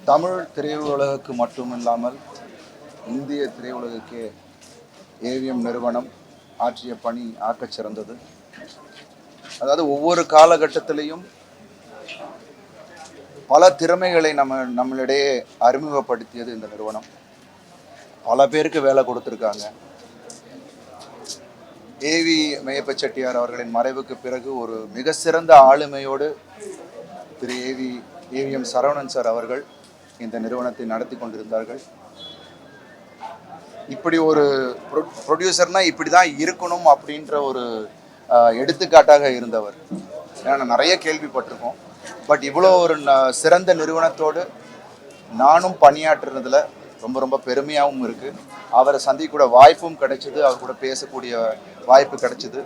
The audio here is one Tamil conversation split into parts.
தமிழ் திரையுலகுக்கு மட்டுமில்லாமல் இந்திய திரையுலகுக்கே ஏவிஎம் நிறுவனம் ஆற்றிய பணி ஆக்கச் சிறந்தது. அதாவது ஒவ்வொரு காலகட்டத்திலையும் பல திறமைகளை நம்மளிடையே அறிமுகப்படுத்தியது இந்த நிறுவனம். பல பேருக்கு வேலை கொடுத்துருக்காங்க. ஏவி மெய்யப்ப செட்டியார் அவர்களின் மறைவுக்கு பிறகு ஒரு மிக சிறந்த ஆளுமையோடு திரு ஏவிஎம் சரவணன் சார் அவர்கள் இந்த நிறுவனத்தை நடத்தி கொண்டிருந்தார்கள். இப்படி ஒரு ப்ரொடியூசர்னா இப்படி தான் இருக்கணும் அப்படின்ற ஒரு எடுத்துக்காட்டாக இருந்தவர். ஏன்னா நிறைய கேள்விப்பட்டிருக்கோம். பட் இவ்வளோ ஒரு சிறந்த நிறுவனத்தோடு நானும் பணியாற்றுறதுல ரொம்ப ரொம்ப பெருமையாகவும் இருக்குது. அவரை சந்திக்கூட வாய்ப்பும் கிடைச்சிது, அவர் கூட பேசக்கூடிய வாய்ப்பு கிடைச்சிது.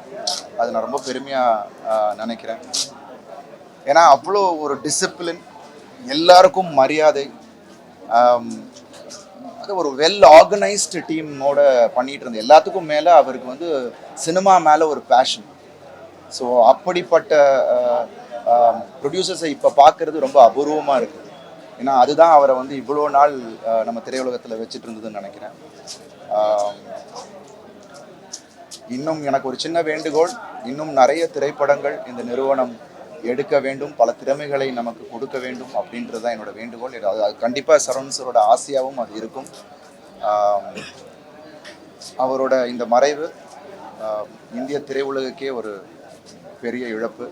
அது நான் ரொம்ப பெருமையாக நினைக்கிறேன். ஏன்னா அவ்வளோ ஒரு டிசிப்ளின், எல்லாருக்கும் மரியாதை, அது ஒரு வெல் ஆர்கனைஸ்டு டீமோட பண்ணிகிட்டு இருந்தது. எல்லாத்துக்கும் மேலே அவருக்கு சினிமா மேலே ஒரு பேஷன். ஸோ அப்படிப்பட்ட ப்ரொடியூசர்ஸை இப்போ பார்க்குறது ரொம்ப அபூர்வமாக இருக்குது. ஏன்னா அதுதான் அவரை இவ்வளோ நாள் நம்ம திரையுலகத்தில் வச்சுட்டு இருந்ததுன்னு நினைக்கிறேன். இன்னும் எனக்கு ஒரு சின்ன வேண்டுகோள், இன்னும் நிறைய திரைப்படங்கள் இந்த நிறுவனம் எடுக்க வேண்டும், பல திறமைகளை நமக்கு கொடுக்க வேண்டும் அப்படின்றது தான் என்னோட வேண்டுகோள். அது கண்டிப்பாக சரவணன் சாரோட ஆசையாகவும் அது இருக்கும். அவரோட இந்த மறைவு இந்திய திரையுலகுக்கே ஒரு பெரிய இழப்பு.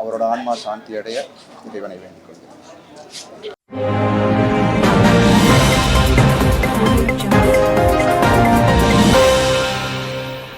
அவரோட ஆன்மா சாந்தி அடைய இறைவனை வேண்டிக் கொள்கிறேன்.